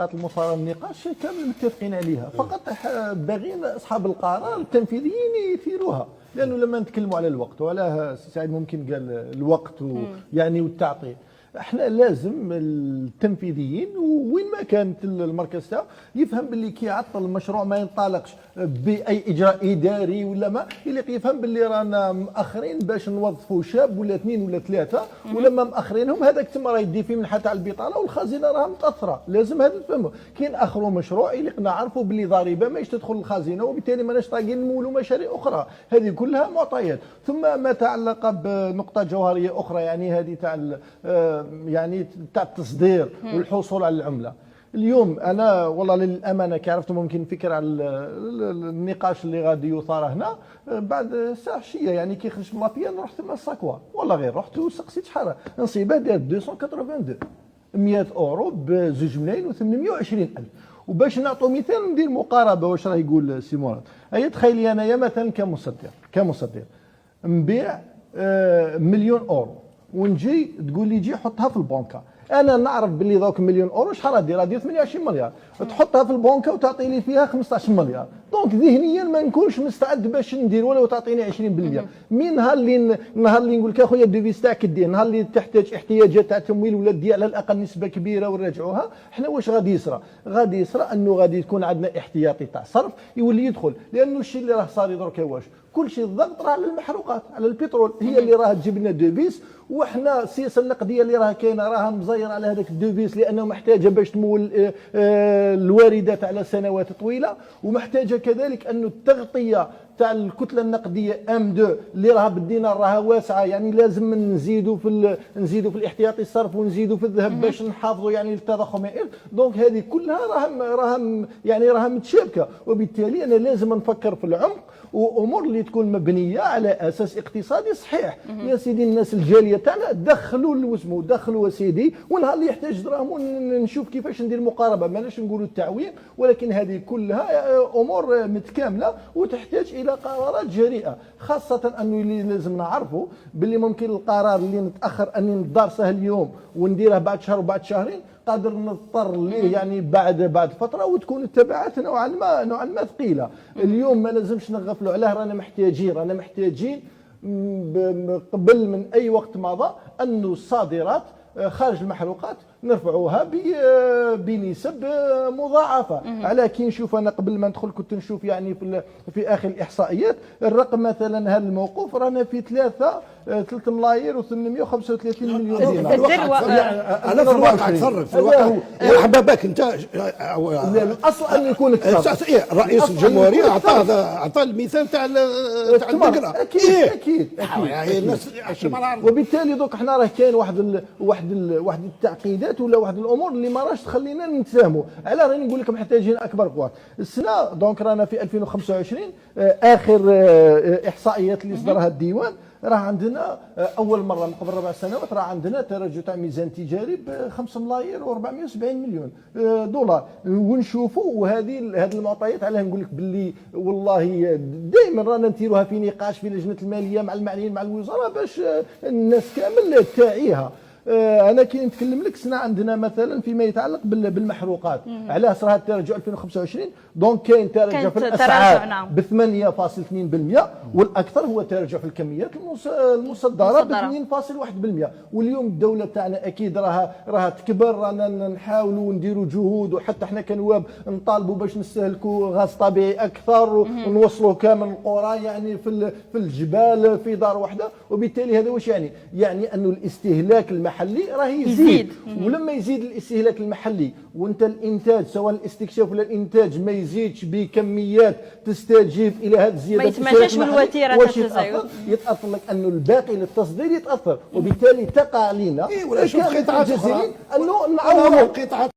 المثارة النقاش كامل متفقين عليها، فقط باغيين اصحاب القرار التنفيذيين يثيروها، لانه لما نتكلموا على الوقت وعلى سعيد ممكن قال الوقت يعني والتعطيل، احنا لازم التنفيذيين وين ما كانت المركز تاعو يفهم باللي كي يعطل المشروع ما ينطلقش باي اجراء اداري ولا ما، يليق يفهم باللي رانا مأخرين باش نوظفوا شاب ولا اثنين ولا ثلاثه، ولما مأخرينهم هذاك تما راه يدي فيه من حتى على البطاله والخزينه راها متاثره، لازم هذا نفهموا، كي ناخروا مشروع يليق نعرفوا باللي ضريبه ماهيش تدخل الخزينه وبالتالي ماناش طايقين نمولوا مشاريع اخرى، هذه كلها معطيات، ثم ما تعلق بنقطه جوهريه اخرى يعني هذه تاع يعني تاع التصدير والحصول على العمله. اليوم انا والله للامانه كي عرفت ممكن فكره على النقاش اللي غادي يثار هنا بعد ساعه عشيه، يعني كي خرجت من لابيان رحت ثم الساكوا والله غير رحت وسقسيت شحال نصيبه دار 282 100 اورو ب 2,820,000. وباش نعطوا مثال ندير مقاربه واش راه يقول سي مراد، هيا تخيلي انايا مثلا كمصدر نبيع مليون اورو ونجي تقول لي جي حطها في البنكه، انا نعرف باللي ذوك مليون اورو شحال غادي 28 مليار، تحطها في البنكه وتعطي لي فيها 15 مليار، دونك ذهنيا ما نكونش مستعد باش ندير ولو تعطيني 20%. من نهار اللي نقول لك اخويا الدوفيس تاعك دير، نهار اللي تحتاج احتياجات تاع تمويل ولا دي على الاقل نسبه كبيره ونراجعوها، احنا واش غادي يصرى؟ غادي يصرى انه غادي تكون عندنا احتياطي تاع صرف يولي يدخل، لانه الشيء اللي راه صار درك واش كل شيء الضغط راه على المحروقات على البترول، هي اللي راه تجيب لنا دوفيس، وحنا السياسه النقديه اللي راه كاينه راها مزيره على هذاك الدوفيس لانه محتاجه باش تمول الواردات على سنوات طويله، ومحتاجه كذلك انه التغطيه تاع الكتله النقديه ام2 اللي راها بالدينار راها واسعه، يعني لازم نزيدوا في الاحتياطي الصرف ونزيدوا في الذهب باش نحافظوا يعني التضخم، دونك هذه كلها راها متشابكه، وبالتالي انا لازم نفكر في العمق وامور اللي تكون مبنيه على اساس اقتصادي صحيح. يا سيدي الناس الجاليه تاعنا دخلوا سيدي، ونهار اللي يحتاج دراهم نشوف كيفاش ندير مقاربه، ماناش نقولوا التعويم، ولكن هذه كلها امور متكامله وتحتاج الى قرارات جريئه، خاصه انه لازم نعرفوا باللي ممكن القرار اللي نتاخر اني ندارسه اليوم ونديره بعد شهر وبعد شهرين قادر نضطر ليه يعني بعد فتره وتكون التبعات نوعا ما ثقيله. اليوم ما لازمش نغفلوا عليه، رانا محتاجين قبل من اي وقت مضى انه الصادرات خارج المحروقات نرفعوها بنسب مضاعفه. على كي نشوف انا قبل ما ندخل كنت نشوف يعني في اخر الاحصائيات الرقم مثلا هذا الموقوف رانا في 3 ملايير و835 مليون دينار. انا في الواقع تصرف في الواقع حبابك انت الاصل ان يكون التصرف. رئيس الجمهوريه اعطى المثال تاع الدقره. اكيد الناس وبالتالي دوك احنا راه كاين واحد التعقيدات ولا واحد الامور اللي ما راش تخلينا نتفاهموا، على راني نقول لك محتاجين اكبر قوات. السنه دونك رانا في 2025 اخر احصائيات اللي صدرها الديوان، راه عندنا اول مره من قبل 4 سنوات راه عندنا تراجع تاع ميزان تجاري ب 5 ملايير و470 مليون دولار، ونشوفوا وهذه المعطيات علاه نقول لك باللي والله دائما رانا نديروها في نقاش في لجنه الماليه مع المعنيين مع الوزاره باش الناس كامل تعيها. انا كي نتكلم لك سنه عندنا مثلا فيما يتعلق بالمحروقات، علاه صرا هذا التراجع 2025 دونك كاين تراجع في الاسعار ب 8.2%، والاكثر هو تراجع في الكميات المصدره ب 2.1%. واليوم الدوله تاعنا اكيد راها تكبر، رانا نحاولوا نديروا جهود، وحتى احنا كنواب نطالبوا باش نستهلكوا غاز طبيعي اكثر ونوصلوه كامل القرى يعني في الجبال في دار واحده، وبالتالي هذا واش يعني انه الاستهلاك المحلي راه يزيد. ولما يزيد الاستهلاك المحلي وانت الانتاج سواء الاستكشاف ولا الانتاج ما يزيدش بكميات تستجيب الى هذه الزياده ما يتماشاش بالوتيره تاع التزايد، يتاثر لك انه الباقي للتصدير يتاثر، وبالتالي تقع علينا ولا شوف قطعه انه نعوضوا قطعه